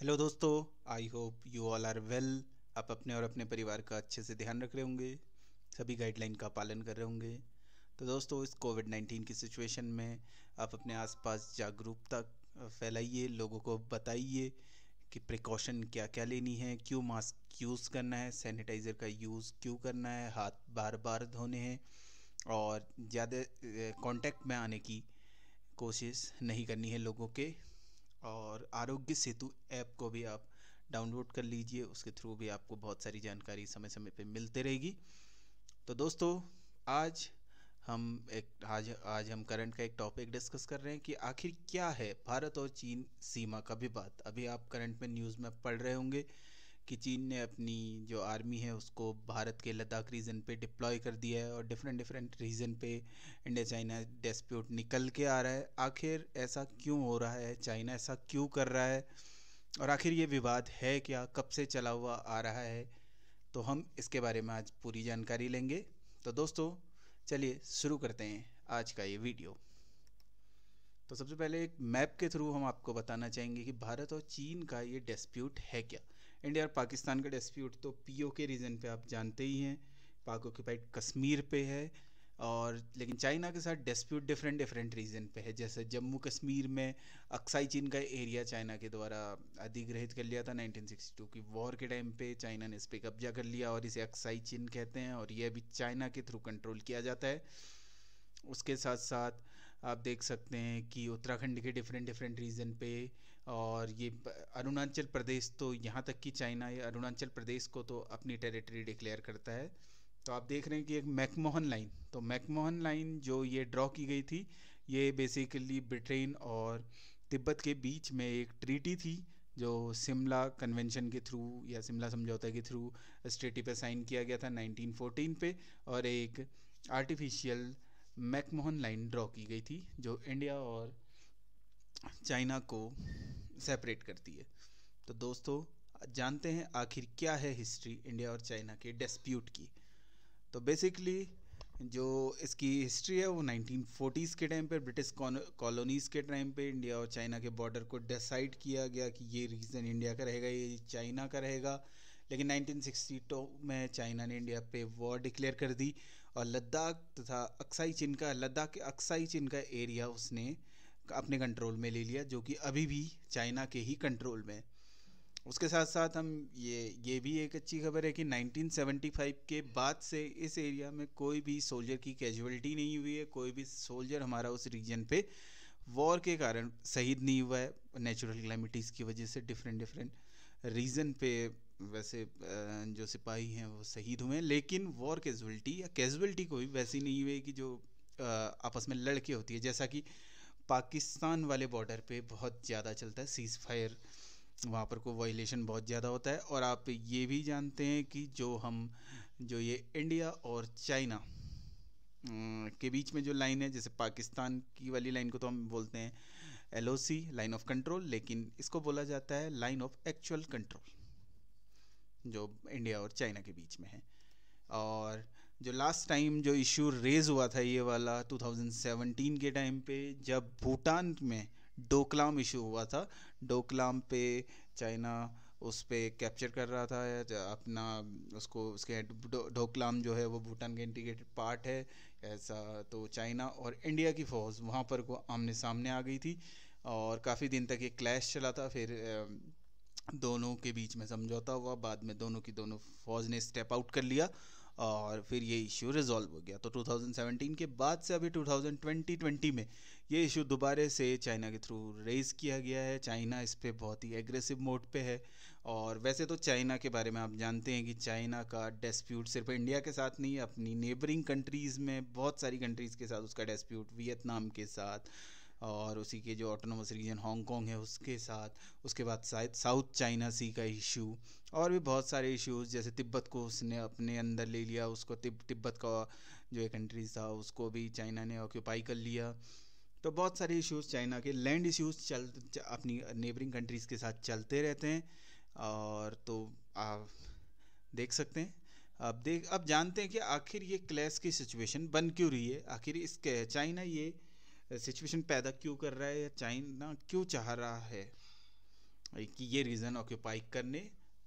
Hello दोस्तों, I hope you all are well. आप अपने और अपने परिवार का अच्छे से ध्यान रख रहे होंगे, सभी गाइडलाइन का पालन कर रहे होंगे। तो दोस्तों, इस कोविड-19 की सिचुएशन में आप अपने आसपास जागरूकता फैलाइए, लोगों को बताइए कि प्रिकॉशन क्या क्या लेनी है, क्यों मास्क यूज़ करना है, सैनिटाइज़र का यूज़ क्यों करना है, हाथ बार बार धोने हैं और ज़्यादा कांटेक्ट में आने की कोशिश नहीं करनी है लोगों के। और आरोग्य सेतु ऐप को भी आप डाउनलोड कर लीजिए, उसके थ्रू भी आपको बहुत सारी जानकारी समय समय पे मिलते रहेगी। तो दोस्तों, आज आज हम करंट का एक टॉपिक डिस्कस कर रहे हैं कि आखिर क्या है भारत और चीन सीमा का विवाद। अभी आप करंट में न्यूज़ में पढ़ रहे होंगे कि चीन ने अपनी जो आर्मी है उसको भारत के लद्दाख रीजन पे डिप्लॉय कर दिया है और डिफरेंट डिफरेंट रीजन पे इंडिया चाइना डिस्प्यूट निकल के आ रहा है। आखिर ऐसा क्यों हो रहा है, चाइना ऐसा क्यों कर रहा है और आखिर ये विवाद है क्या, कब से चला हुआ आ रहा है। तो हम इसके बारे में आज पूरी जानकारी लेंगे। तो दोस्तों, चलिए शुरू करते हैं आज का ये वीडियो। तो सबसे पहले एक मैप के थ्रू हम आपको बताना चाहेंगे कि भारत और चीन का ये डिस्प्यूट है क्या। इंडिया और पाकिस्तान का डिस्प्यूट तो पीओके रीजन पे आप जानते ही हैं, पाक ऑक्यूपाइड कश्मीर पे है। और लेकिन चाइना के साथ डिस्प्यूट डिफरेंट डिफरेंट रीजन पे है। जैसे जम्मू कश्मीर में अक्साई चीन का एरिया चाइना के द्वारा अधिग्रहित कर लिया था 1962 की वॉर के टाइम पे। चाइना ने इस पर कब्जा कर लिया और इसे अक्साई चीन कहते हैं और यह भी चाइना के थ्रू कंट्रोल किया जाता है। उसके साथ साथ आप देख सकते हैं कि उत्तराखंड के डिफरेंट डिफरेंट रीजन पे और ये अरुणाचल प्रदेश, तो यहाँ तक कि चाइना ये अरुणाचल प्रदेश को तो अपनी टेरिटरी डिक्लेयर करता है। तो आप देख रहे हैं कि एक मैकमोहन लाइन, तो मैकमोहन लाइन जो ये ड्रॉ की गई थी, ये बेसिकली ब्रिटेन और तिब्बत के बीच में एक ट्रीटी थी जो शिमला कन्वेंशन के थ्रू या शिमला समझौता के थ्रू स्ट्रेटी पे साइन किया गया था 1914 पे। और एक आर्टिफिशियल मैकमोहन लाइन ड्रॉ की गई थी जो इंडिया और चाइना को सेपरेट करती है। तो दोस्तों, जानते हैं आखिर क्या है हिस्ट्री इंडिया और चाइना के डिस्प्यूट की। तो बेसिकली जो इसकी हिस्ट्री है वो 1940s के टाइम पे ब्रिटिश कॉलोनीज़ के टाइम पे इंडिया और चाइना के बॉर्डर को डिसाइड किया गया कि ये रीजन इंडिया का रहेगा, ये चाइना का रहेगा। लेकिन 1962 में चाइना ने इंडिया पे वॉर डिक्लेयर कर दी और लद्दाख तथा अक्साई चीन का लद्दाख के अक्साई चीन का एरिया उसने अपने कंट्रोल में ले लिया, जो कि अभी भी चाइना के ही कंट्रोल में। उसके साथ साथ हम ये भी एक अच्छी खबर है कि 1975 के बाद से इस एरिया में कोई भी सोल्जर की कैजुअलिटी नहीं हुई है, कोई भी सोल्जर हमारा उस रीजन पे वॉर के कारण शहीद नहीं हुआ है। नेचुरल क्लैमिटीज़ की वजह से डिफरेंट डिफरेंट रीज़न पे वैसे जो सिपाही हैं वो शहीद हुए हैं, लेकिन वॉर कैजुअलिटी या कैजुअलिटी कोई वैसी नहीं हुई कि जो आपस में लड़के होती है, जैसा कि पाकिस्तान वाले बॉर्डर पे बहुत ज़्यादा चलता है सीज़ फायर। वहाँ पर को वायलेशन बहुत ज़्यादा होता है। और आप ये भी जानते हैं कि जो ये इंडिया और चाइना के बीच में जो लाइन है, जैसे पाकिस्तान की वाली लाइन को तो हम बोलते हैं एलओसी, लाइन ऑफ कंट्रोल, लेकिन इसको बोला जाता है लाइन ऑफ एक्चुअल कंट्रोल, जो इंडिया और चाइना के बीच में है। और जो लास्ट टाइम जो इशू रेज हुआ था ये वाला 2017 के टाइम पे, जब भूटान में डोकलाम इशू हुआ था। डोकलाम पे चाइना उस पे कैप्चर कर रहा था अपना उसको, उसके डोकलाम जो है वो भूटान का इंटीग्रेटेड पार्ट है ऐसा। तो चाइना और इंडिया की फ़ौज वहाँ पर को आमने सामने आ गई थी और काफ़ी दिन तक ये क्लैश चला था। फिर दोनों के बीच में समझौता हुआ, बाद में दोनों की दोनों फौज ने स्टेप आउट कर लिया और फिर ये इशू रिजॉल्व हो गया। तो 2017 के बाद से अभी 2020 में ये इशू दोबारा से चाइना के थ्रू रेज़ किया गया है। चाइना इस पे बहुत ही एग्रेसिव मोड पे है। और वैसे तो चाइना के बारे में आप जानते हैं कि चाइना का डिस्प्यूट सिर्फ इंडिया के साथ नहीं है, अपनी नेबरिंग कंट्रीज़ में बहुत सारी कंट्रीज़ के साथ उसका डिस्प्यूट, वियतनाम के साथ और उसी के जो ऑटोनोमस रीजन हांगकांग है उसके साथ। उसके बाद शायद साउथ चाइना सी का इशू और भी बहुत सारे इश्यूज, जैसे तिब्बत को उसने अपने अंदर ले लिया, उसको तिब्बत का जो एक कंट्री था उसको भी चाइना ने ऑक्यूपाई कर लिया। तो बहुत सारे इश्यूज चाइना के लैंड इश्यूज अपनी नेबरिंग कंट्रीज़ के साथ चलते रहते हैं। और तो आप देख सकते हैं, अब जानते हैं कि आखिर ये क्लैश की सिचुएशन बन क्यों रही है, आखिर इसके चाइना ये सिचुएशन पैदा क्यों कर रहा है या चाइना क्यों चाह रहा है। कि ये रीजन ऑक्यूपाई करने।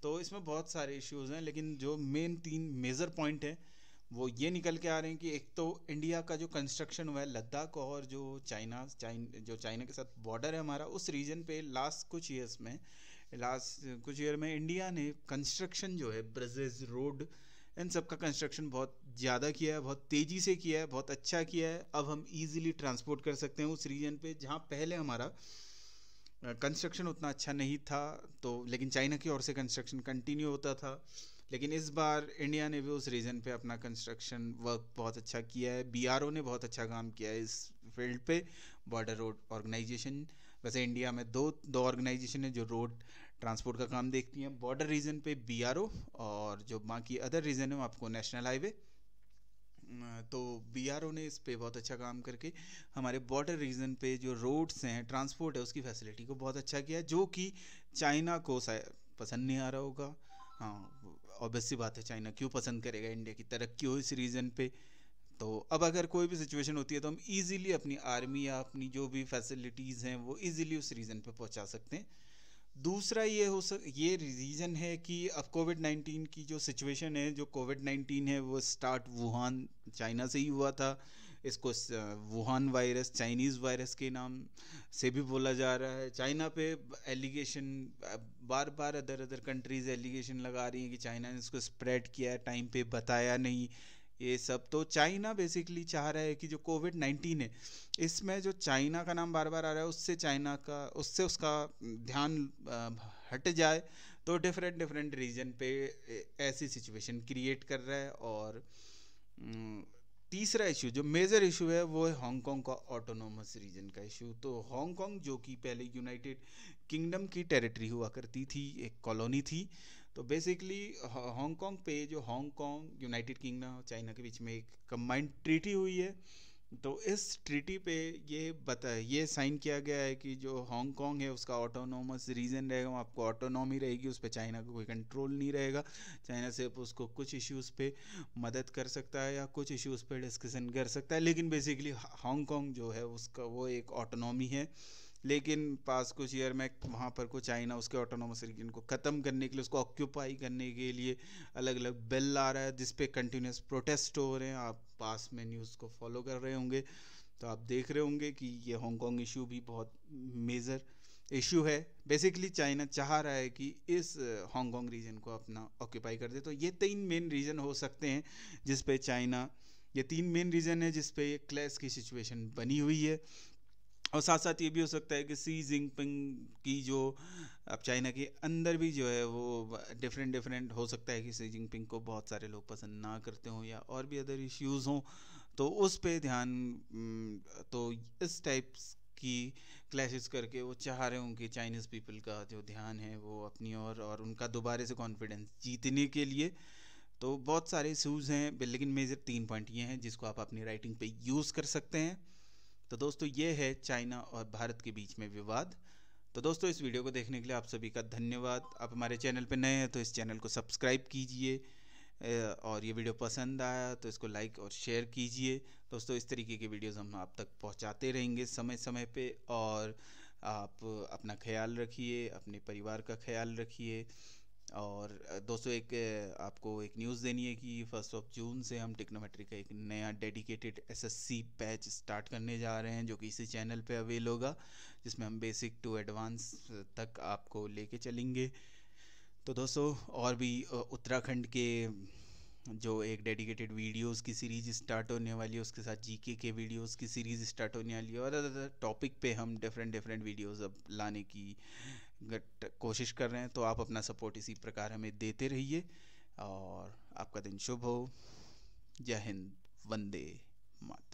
तो इसमें बहुत सारे इश्यूज हैं, लेकिन जो मेन 3 मेजर पॉइंट हैं वो ये निकल के आ रहे हैं कि एक तो इंडिया का जो कंस्ट्रक्शन हुआ है लद्दाख और जो जो चाइना के साथ बॉर्डर है हमारा, उस रीजन पे लास्ट कुछ ईयर में इंडिया ने कंस्ट्रक्शन जो है ब्रिजेस, रोड, इन सब का कंस्ट्रक्शन बहुत ज़्यादा किया है, बहुत तेज़ी से किया है, बहुत अच्छा किया है। अब हम इजीली ट्रांसपोर्ट कर सकते हैं उस रीजन पे जहाँ पहले हमारा कंस्ट्रक्शन उतना अच्छा नहीं था। तो लेकिन चाइना की ओर से कंस्ट्रक्शन कंटिन्यू होता था, लेकिन इस बार इंडिया ने भी उस रीजन पे अपना कंस्ट्रक्शन वर्क बहुत अच्छा किया है। बीआरओ ने बहुत अच्छा काम किया है इस फील्ड पे, बॉर्डर रोड ऑर्गेनाइजेशन। वैसे इंडिया में दो ऑर्गेनाइजेशन है जो रोड ट्रांसपोर्ट का काम देखती हैं। बॉर्डर रीजन पे बीआरओ, और जो बाकी अदर रीजन है वो आपको नेशनल हाईवे। तो बीआरओ ने इस पे बहुत अच्छा काम करके हमारे बॉर्डर रीजन पे जो रोड्स हैं, ट्रांसपोर्ट है, उसकी फैसिलिटी को बहुत अच्छा किया, जो कि चाइना को पसंद नहीं आ रहा होगा। हाँ, ऑब्वियस सी बात है, चाइना क्यों पसंद करेगा इंडिया की तरक्की हो इस रीजन पे। तो अब अगर कोई भी सिचुएशन होती है तो हम इजीली अपनी आर्मी या अपनी जो भी फैसिलिटीज़ हैं वो इजीली उस रीजन पे पहुंचा सकते हैं। दूसरा ये रीज़न है कि अब कोविड-19 की जो सिचुएशन है, जो कोविड-19 है वो स्टार्ट वुहान चाइना से ही हुआ था। इसको वुहान वायरस, चाइनीज़ वायरस के नाम से भी बोला जा रहा है। चाइना पे एलिगेशन बार बार अदर अदर कंट्रीज़ एलिगेशन लगा रही हैं कि चाइना ने इसको स्प्रेड किया है, टाइम पे बताया नहीं, ये सब। तो चाइना बेसिकली चाह रहा है कि जो कोविड-19 है, इसमें जो चाइना का नाम बार बार आ रहा है उससे उसका ध्यान हट जाए। तो डिफरेंट डिफरेंट रीजन पे ऐसी सिचुएशन क्रिएट कर रहा है। और तीसरा इशू, जो मेजर इशू है, वो है हांगकांग का ऑटोनोमस रीजन का इशू। तो हांगकांग जो कि पहले यूनाइटेड किंगडम की टेरिटरी हुआ करती थी, एक कॉलोनी थी। तो बेसिकली हांगकांग पे, जो हांगकांग यूनाइटेड किंगडम और चाइना के बीच में एक कंबाइंड ट्रीटी हुई है। तो इस ट्रीटी पे ये साइन किया गया है कि जो हांगकांग है उसका ऑटोनोमस रीजन रहेगा, वहाँ आपको ऑटोनॉमी रहेगी, उस पर चाइना का कोई कंट्रोल नहीं रहेगा। चाइना सिर्फ उसको कुछ इश्यूज़ पे मदद कर सकता है या कुछ इश्यूज़ पे डिस्कशन कर सकता है, लेकिन बेसिकली हांगकांग जो है उसका वो एक ऑटोनॉमी है। लेकिन पास कुछ ईयर में वहाँ पर को चाइना उसके ऑटोनोमस रीजन को ख़त्म करने के लिए, उसको ऑक्यूपाई करने के लिए अलग अलग बिल आ रहा है, जिस पे कंटिन्यूस प्रोटेस्ट हो रहे हैं। आप पास में न्यूज़ को फॉलो कर रहे होंगे तो आप देख रहे होंगे कि ये हांगकांग इशू भी बहुत मेजर इशू है। बेसिकली चाइना चाह रहा है कि इस हांगकांग रीजन को अपना ऑक्यूपाई कर दे। तो ये 3 मेन रीजन हो सकते हैं जिस पे चाइना, ये 3 मेन रीजन है जिस पे ये क्लैश की सिचुएशन बनी हुई है। और साथ साथ ये भी हो सकता है कि शी जिनपिंग की जो अब चाइना के अंदर भी जो है वो डिफरेंट डिफरेंट हो सकता है कि शी जिनपिंग को बहुत सारे लोग पसंद ना करते हों या और भी अदर इश्यूज़ हों, तो उस पे ध्यान तो इस टाइप की क्लैशेस करके वो चाह रहे हों कि चाइनीज़ पीपल का जो ध्यान है वो अपनी और उनका दोबारा से कॉन्फिडेंस जीतने के लिए। तो बहुत सारे इशूज़ हैं, लेकिन मेजर 3 पॉइंट ये हैं जिसको आप अपनी राइटिंग पे यूज़ कर सकते हैं। तो दोस्तों, ये है चाइना और भारत के बीच में विवाद। तो दोस्तों, इस वीडियो को देखने के लिए आप सभी का धन्यवाद। आप हमारे चैनल पर नए हैं तो इस चैनल को सब्सक्राइब कीजिए, और ये वीडियो पसंद आया तो इसको लाइक और शेयर कीजिए। दोस्तों, इस तरीके के वीडियोस हम आप तक पहुंचाते रहेंगे समय समय पे। और आप अपना ख्याल रखिए, अपने परिवार का ख्याल रखिए। और दोस्तों, आपको एक न्यूज़ देनी है कि 1 जून से हम टिक्नोमेट्री का एक नया डेडिकेटेड एसएससी बैच स्टार्ट करने जा रहे हैं, जो कि इसी चैनल पे अवेल होगा, जिसमें हम बेसिक टू एडवांस तक आपको लेके चलेंगे। तो दोस्तों, और भी उत्तराखंड के जो एक डेडिकेटेड वीडियोस की सीरीज स्टार्ट होने वाली है, उसके साथ जीके के वीडियोस की सीरीज स्टार्ट होने वाली है, और अदर टॉपिक पे हम डिफरेंट डिफरेंट वीडियोस अब लाने की कोशिश कर रहे हैं। तो आप अपना सपोर्ट इसी प्रकार हमें देते रहिए, और आपका दिन शुभ हो। जय हिंद, वंदे मातरम।